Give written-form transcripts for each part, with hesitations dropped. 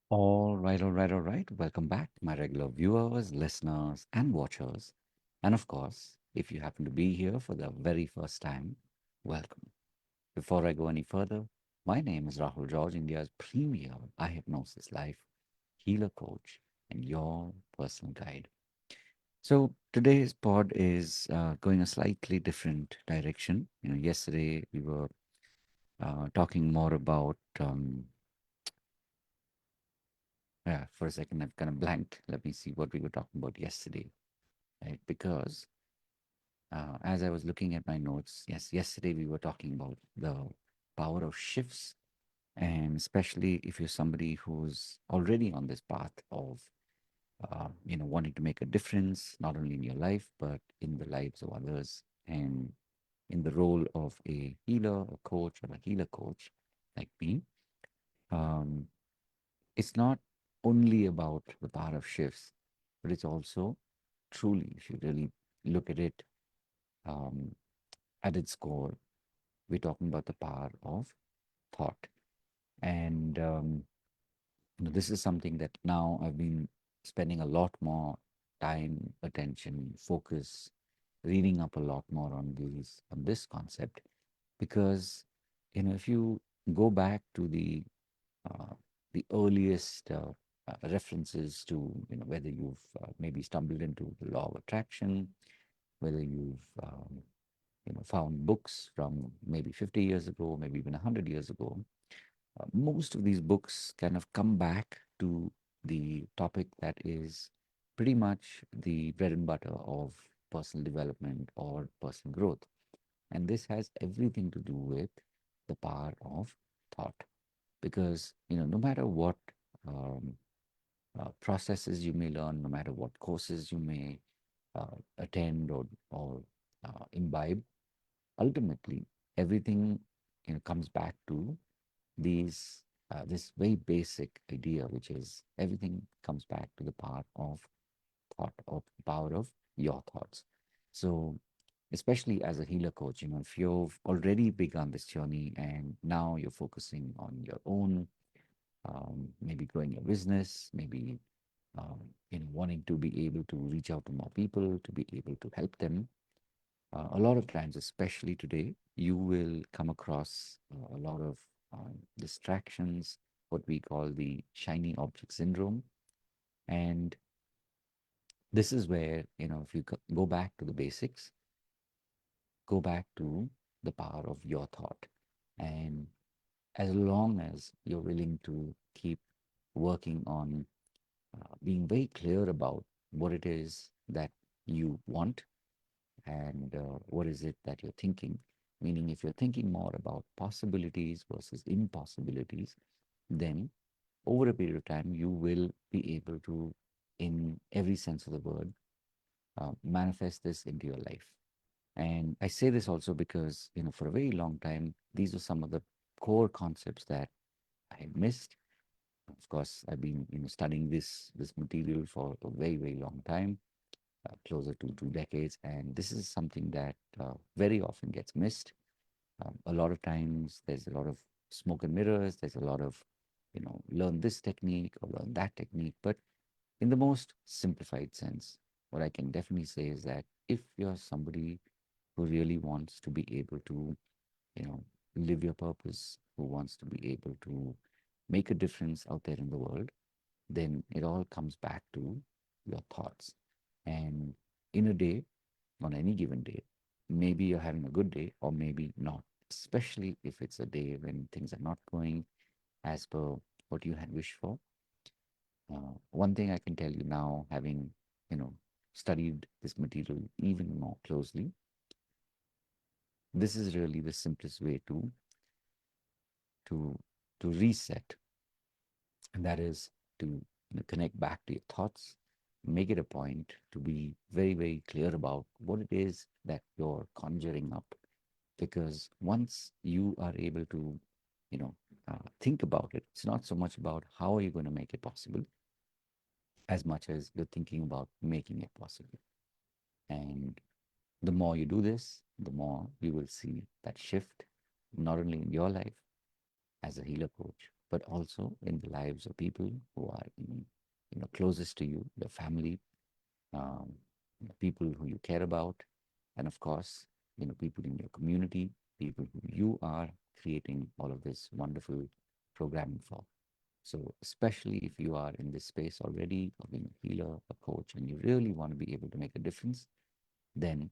All right. Welcome back, my regular viewers, listeners, and watchers. And of course, if you happen to be here for the very first time, welcome. Before I go any further, my name is Rahul George, India's premier eye hypnosis life healer coach and your personal guide. So today's pod is going a slightly different direction. Yesterday we were talking more about yeah, for a second, I've kind of blanked. Let me see what we were talking about yesterday, right? Because as I was looking at my notes, yes, yesterday we were talking about the power of shifts, and especially if you're somebody who's already on this path of, wanting to make a difference, not only in your life, but in the lives of others, and in the role of a healer, a coach, or a healer coach like me. Um, it's not only about the power of shifts, but it's also truly, if you really look at it um, at its core, we're talking about the power of thought. And this is something that now I've been spending a lot more time, attention, focus, reading up a lot more on this concept, because if you go back to uh, the earliest references to whether you've maybe stumbled into the law of attraction, whether you've found books from maybe 50 years ago, maybe even 100 years ago. Most of these books kind of come back to the topic that is pretty much the bread and butter of personal development or personal growth. And this has everything to do with the power of thought. Because, no matter what um, processes you may learn, no matter what courses you may attend or imbibe, ultimately everything comes back to these this very basic idea, which is everything comes back to the power of thought, or the power of your thoughts. So especially as a healer coach, if you've already begun this journey and now you're focusing on your own, maybe growing your business, maybe wanting to be able to reach out to more people, to be able to help them. A lot of times, especially today, you will come across a lot of distractions, what we call the shiny object syndrome. And this is where, if you go back to the basics, go back to the power of your thought. And as long as you're willing to keep working on being very clear about what it is that you want and what is it that you're thinking. Meaning, if you're thinking more about possibilities versus impossibilities, then over a period of time, you will be able to, in every sense of the word, manifest this into your life. And I say this also because, for a very long time, these are some of the core concepts that I had missed. Of course, I've been, studying this material for a very, very long time, closer to 2 decades, and this is something that very often gets missed. A lot of times, there's a lot of smoke and mirrors. There's a lot of, learn this technique or learn that technique. But in the most simplified sense, what I can definitely say is that if you're somebody who really wants to be able to, you know, live your purpose, who wants to be able to make a difference out there in the world, then it all comes back to your thoughts. And in a day, on any given day, maybe you're having a good day or maybe not, especially if it's a day when things are not going as per what you had wished for. One thing I can tell you now, having, you know, studied this material even more closely, this is really the simplest way to to reset, and that is to connect back to your thoughts. Make it a point to be very, very clear about what it is that you're conjuring up, because once you are able to, you know, think about it, it's not so much about how are you going to make it possible, as much as you're thinking about making it possible. And the more you do this, the more you will see that shift, not only in your life as a healer coach, but also in the lives of people who are closest to you, the family, um, people who you care about, and of course, people in your community, people who you are creating all of this wonderful programming for. So, especially if you are in this space already of being a healer, a coach, and you really want to be able to make a difference, then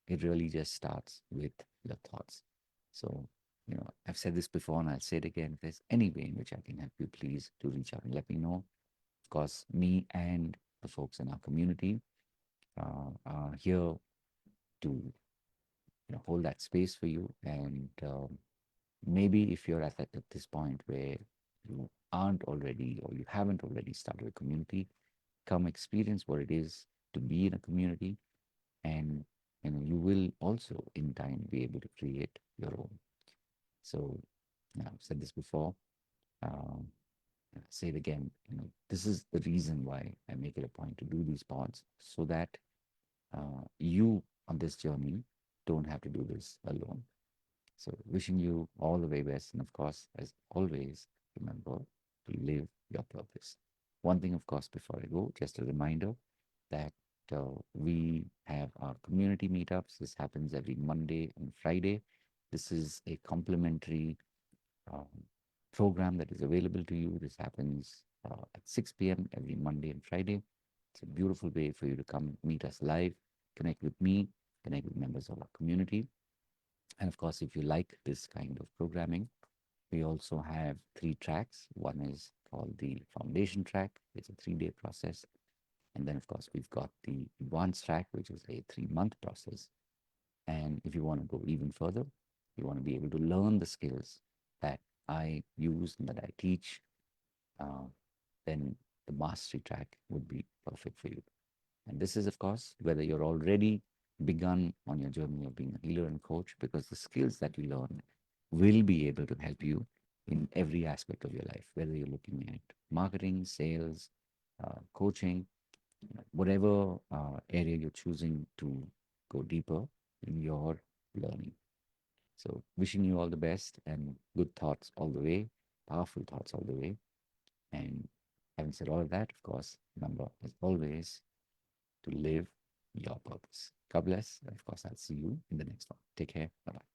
it really just starts with your thoughts. So, I've said this before and I'll say it again. If there's any way in which I can help you, please do reach out and let me know. Of course, me and the folks in our community are here to hold that space for you. And maybe if you're at this point where you aren't already or you haven't already started a community, come experience what it is to be in a community, and you will also in time be able to create your own. So I've said this before. Um, I'll say it again. This is the reason why I make it a point to do these pods, so that you on this journey don't have to do this alone. So, wishing you all the very best. And of course, as always, remember to live your purpose. One thing, of course, before I go, just a reminder that we have our community meetups. This happens every Monday and Friday. This is a complimentary um, program that is available to you. This happens at 6 p.m. every Monday and Friday. It's a beautiful way for you to come meet us live, connect with me, connect with members of our community. And of course, if you like this kind of programming, we also have 3 tracks. One is called the foundation track. It's a 3-day process. And then, of course, we've got the advanced track, which is a 3-month process. And if you want to go even further, you want to be able to learn the skills that I use and that I teach, uh, then the mastery track would be perfect for you. And this is, of course, whether you're already begun on your journey of being a healer and coach, because the skills that you learn will be able to help you in every aspect of your life, whether you're looking at marketing, sales, coaching, whatever area you're choosing to go deeper in your learning. So, wishing you all the best and good thoughts all the way, powerful thoughts all the way. And having said all of that, of course, remember, as always, to live your purpose. God bless. And of course, I'll see you in the next one. Take care. Bye bye.